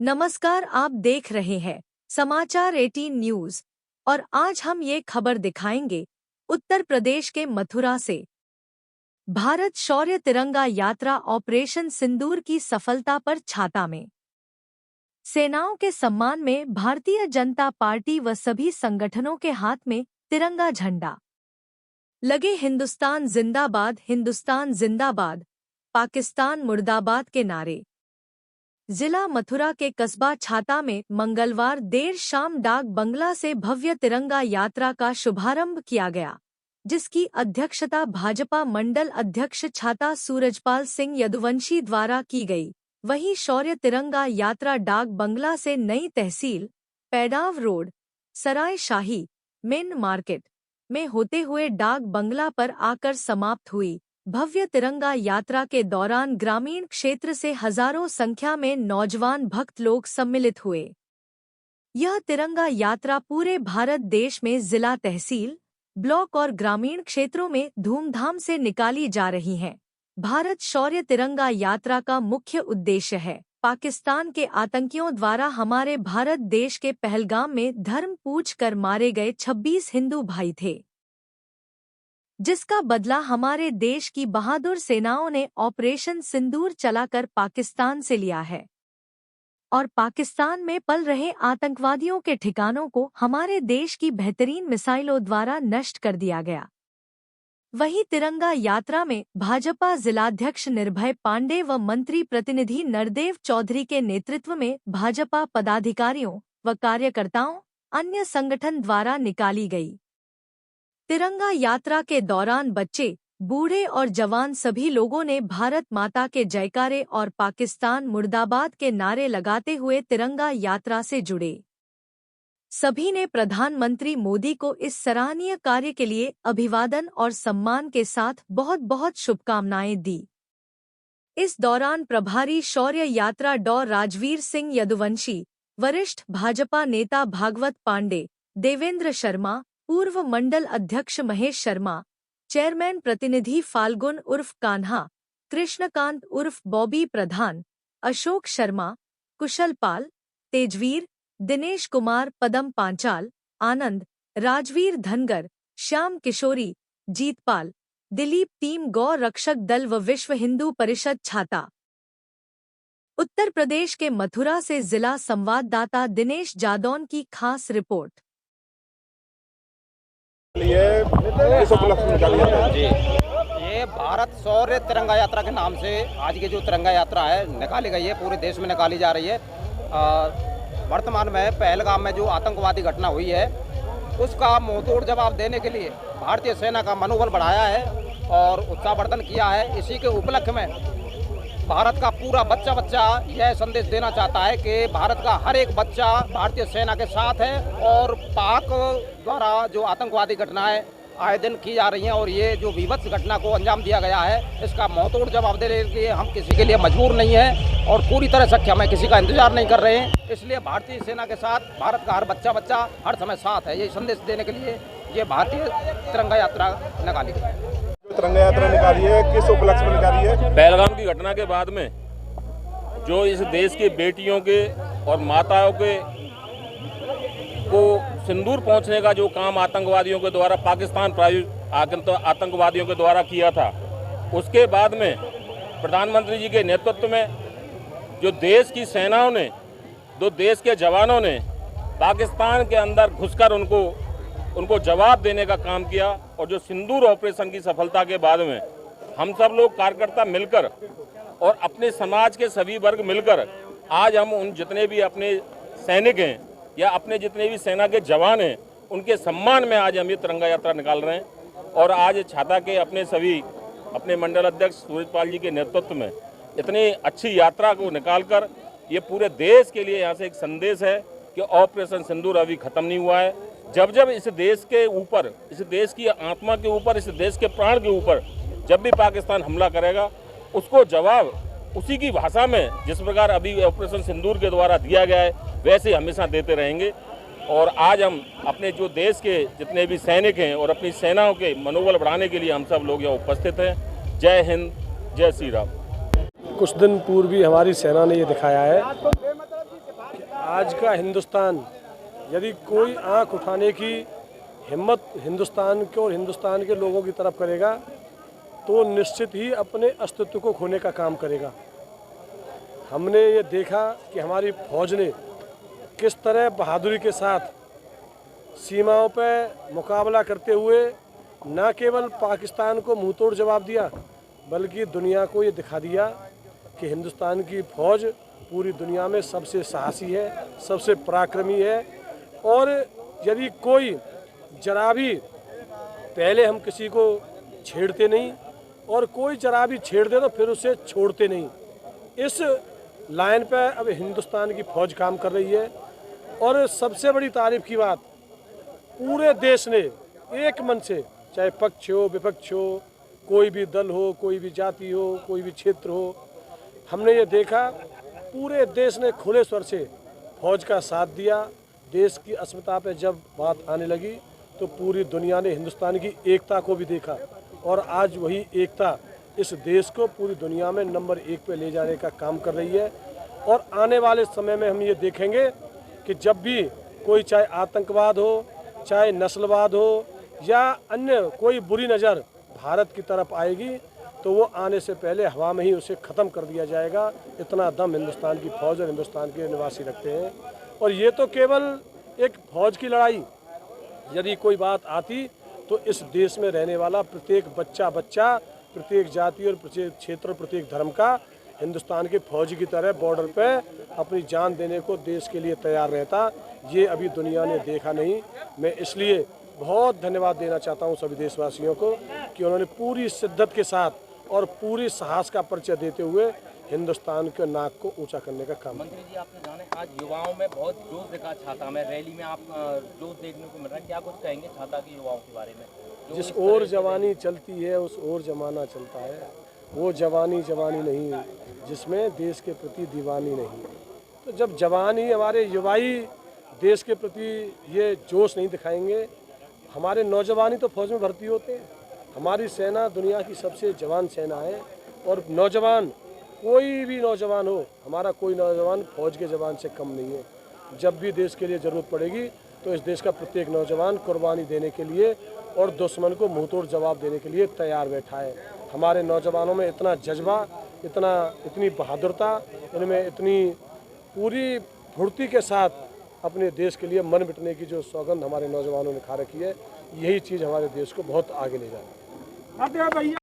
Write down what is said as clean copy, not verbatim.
नमस्कार, आप देख रहे हैं समाचार 18 न्यूज और आज हम ये खबर दिखाएंगे उत्तर प्रदेश के मथुरा से। भारत शौर्य तिरंगा यात्रा ऑपरेशन सिंदूर की सफलता पर छाता में। सेनाओं के सम्मान में भारतीय जनता पार्टी व सभी संगठनों के हाथ में तिरंगा झंडा लगे। हिंदुस्तान जिंदाबाद, पाकिस्तान मुर्दाबाद के नारे। जिला मथुरा के कस्बा छाता में मंगलवार देर शाम डाक बंगला से भव्य तिरंगा यात्रा का शुभारंभ किया गया, जिसकी अध्यक्षता भाजपा मंडल अध्यक्ष छाता सूरजपाल सिंह यदुवंशी द्वारा की गई। वहीं शौर्य तिरंगा यात्रा डाक बंगला से नई तहसील, पैडाव रोड, सराय शाही, मेन मार्केट में होते हुए डाक बंगला पर आकर समाप्त हुई। भव्य तिरंगा यात्रा के दौरान ग्रामीण क्षेत्र से हजारों संख्या में नौजवान भक्त लोग सम्मिलित हुए। यह तिरंगा यात्रा पूरे भारत देश में जिला, तहसील, ब्लॉक और ग्रामीण क्षेत्रों में धूमधाम से निकाली जा रही है। भारत शौर्य तिरंगा यात्रा का मुख्य उद्देश्य है, पाकिस्तान के आतंकियों द्वारा हमारे भारत देश के पहलगाम में धर्म पूछ कर मारे गए 26 हिंदू भाई थे, जिसका बदला हमारे देश की बहादुर सेनाओं ने ऑपरेशन सिंदूर चलाकर पाकिस्तान से लिया है और पाकिस्तान में पल रहे आतंकवादियों के ठिकानों को हमारे देश की बेहतरीन मिसाइलों द्वारा नष्ट कर दिया गया। वहीं तिरंगा यात्रा में भाजपा जिलाध्यक्ष निर्भय पांडे व मंत्री प्रतिनिधि नरदेव चौधरी के नेतृत्व में भाजपा पदाधिकारियों व कार्यकर्ताओं अन्य संगठन द्वारा निकाली गई। तिरंगा यात्रा के दौरान बच्चे, बूढ़े और जवान सभी लोगों ने भारत माता के जयकारे और पाकिस्तान मुर्दाबाद के नारे लगाते हुए तिरंगा यात्रा से जुड़े। सभी ने प्रधानमंत्री मोदी को इस सराहनीय कार्य के लिए अभिवादन और सम्मान के साथ बहुत बहुत शुभकामनाएं दी। इस दौरान प्रभारी शौर्य यात्रा डॉ राजवीर सिंह यदुवंशी, वरिष्ठ भाजपा नेता भागवत पांडे, देवेंद्र शर्मा, पूर्व मंडल अध्यक्ष महेश शर्मा, चेयरमैन प्रतिनिधि फाल्गुन उर्फ कान्हा, कृष्णकांत उर्फ बॉबी प्रधान, अशोक शर्मा, कुशल पाल, तेजवीर, दिनेश कुमार, पदम पांचाल, आनंद, राजवीर धनगर, श्याम किशोरी, जीतपाल, दिलीप टीम गौ रक्षक दल व विश्व हिंदू परिषद छाता। उत्तर प्रदेश के मथुरा से जिला संवाददाता दिनेश जादौन की खास रिपोर्ट। जी, ये भारत शौर्य तिरंगा यात्रा के नाम से आज की जो तिरंगा यात्रा है निकाली गई है, पूरे देश में निकाली जा रही है। वर्तमान में पहलगाम में जो आतंकवादी घटना हुई है उसका मुंहतोड़ जवाब देने के लिए भारतीय सेना का मनोबल बढ़ाया है और उत्साहवर्धन किया है। इसी के उपलक्ष्य में भारत का पूरा बच्चा यह संदेश देना चाहता है कि भारत का हर एक बच्चा भारतीय सेना के साथ है और पाक द्वारा जो आतंकवादी घटनाएं आए दिन की जा रही हैं और ये जो विभत्स घटना को अंजाम दिया गया है, इसका मुंहतोड़ जवाब देने के लिए हम किसी के लिए मजबूर नहीं है और पूरी तरह संख्या में किसी का इंतजार नहीं कर रहे हैं। इसलिए भारतीय सेना के साथ भारत का हर बच्चा हर समय साथ है, ये संदेश देने के लिए ये भारतीय तिरंगा यात्रा निकाली गई। तिरंगा यात्रा निकाली है, किस उपलक्ष्य में निकाली है? पहलगाम की घटना के बाद में जो इस देश की बेटियों के और माताओं के को सिंदूर पहुंचने का जो काम आतंकवादियों के द्वारा, पाकिस्तान प्रायोजित आतंकवादियों के द्वारा किया था, उसके बाद में प्रधानमंत्री जी के नेतृत्व में जो देश की सेनाओं ने, जो देश के जवानों ने पाकिस्तान के अंदर घुसकर उनको जवाब देने का काम किया और जो सिंदूर ऑपरेशन की सफलता के बाद में हम सब लोग कार्यकर्ता मिलकर और अपने समाज के सभी वर्ग मिलकर आज हम उन जितने भी अपने सैनिक हैं या अपने जितने भी सेना के जवान हैं उनके सम्मान में आज हम ये तिरंगा यात्रा निकाल रहे हैं। और आज छाता के अपने मंडल अध्यक्ष सूरजपाल जी के नेतृत्व में इतनी अच्छी यात्रा को निकालकर ये पूरे देश के लिए यहाँ से एक संदेश है कि ऑपरेशन सिंदूर अभी खत्म नहीं हुआ है। जब इस देश के ऊपर, इस देश की आत्मा के ऊपर, इस देश के प्राण के ऊपर जब भी पाकिस्तान हमला करेगा उसको जवाब उसी की भाषा में जिस प्रकार अभी ऑपरेशन सिंदूर के द्वारा दिया गया है वैसे हमेशा देते रहेंगे। और आज हम अपने जो देश के जितने भी सैनिक हैं और अपनी सेनाओं के मनोबल बढ़ाने के लिए हम सब लोग यहाँ उपस्थित हैं। जय हिंद, जय श्री राम। कुछ दिन पूर्व भी हमारी सेना ने ये दिखाया है आज का हिंदुस्तान यदि कोई आंख उठाने की हिम्मत हिंदुस्तान के और हिंदुस्तान के लोगों की तरफ करेगा तो निश्चित ही अपने अस्तित्व को खोने का काम करेगा। हमने ये देखा कि हमारी फौज ने किस तरह बहादुरी के साथ सीमाओं पर मुकाबला करते हुए न केवल पाकिस्तान को मुंहतोड़ जवाब दिया बल्कि दुनिया को ये दिखा दिया कि हिंदुस्तान की फौज पूरी दुनिया में सबसे साहसी है, सबसे पराक्रमी है। और यदि कोई जरा भी पहले हम किसी को छेड़ते नहीं और कोई जरा भी छेड़ दे तो फिर उसे छोड़ते नहीं। इस लाइन पर अब हिंदुस्तान की फौज काम कर रही है। और सबसे बड़ी तारीफ की बात, पूरे देश ने एक मन से, चाहे पक्ष हो विपक्ष हो, कोई भी दल हो, कोई भी जाति हो, कोई भी क्षेत्र हो, हमने ये देखा पूरे देश ने खुले स्वर से फौज का साथ दिया। देश की अस्मिता पे जब बात आने लगी तो पूरी दुनिया ने हिंदुस्तान की एकता को भी देखा और आज वही एकता इस देश को पूरी दुनिया में नंबर 1 पे ले जाने का काम कर रही है। और आने वाले समय में हम ये देखेंगे कि जब भी कोई, चाहे आतंकवाद हो, चाहे नस्लवाद हो या अन्य कोई बुरी नज़र भारत की तरफ आएगी तो वो आने से पहले हवा में ही उसे ख़त्म कर दिया जाएगा। इतना दम हिंदुस्तान की फौज और हिंदुस्तान के निवासी रखते हैं। और ये तो केवल एक फौज की लड़ाई, यदि कोई बात आती तो इस देश में रहने वाला प्रत्येक बच्चा, प्रत्येक जाति और प्रत्येक क्षेत्र, प्रत्येक धर्म का हिंदुस्तान के फौज की तरह बॉर्डर पे अपनी जान देने को देश के लिए तैयार रहता। ये अभी दुनिया ने देखा नहीं। मैं इसलिए बहुत धन्यवाद देना चाहता हूँ सभी देशवासियों को कि उन्होंने पूरी शिद्दत के साथ और पूरी साहस का परिचय देते हुए हिंदुस्तान के नाक को ऊंचा करने का काम। मंत्री जी, आपने जाने आज युवाओं में बहुत जोश दिखा छाता में, रैली में आप जोश देखने को मिल रहा है, क्या कुछ कहेंगे छाता के युवाओं के बारे में? जिस ओर जवानी चलती है उस ओर जमाना चलता है। वो जवानी नहीं जिसमें देश के प्रति दीवानी नहीं। तो जब जवान ही, हमारे युवा ही देश के प्रति ये जोश नहीं दिखाएंगे, हमारे नौजवान ही तो फौज में भर्ती होते हैं। हमारी सेना दुनिया की सबसे जवान सेना है और नौजवान, कोई भी नौजवान हो, हमारा कोई नौजवान फौज के जवान से कम नहीं है। जब भी देश के लिए ज़रूरत पड़ेगी तो इस देश का प्रत्येक नौजवान कुर्बानी देने के लिए और दुश्मन को मुंहतोड़ जवाब देने के लिए तैयार बैठा है। हमारे नौजवानों में इतना जज्बा, इतनी बहादुरता, इनमें इतनी पूरी फुर्ती के साथ अपने देश के लिए मन बिटने की जो सौगंध हमारे नौजवानों ने खा रखी है, यही चीज़ हमारे देश को बहुत आगे ले जाएगी।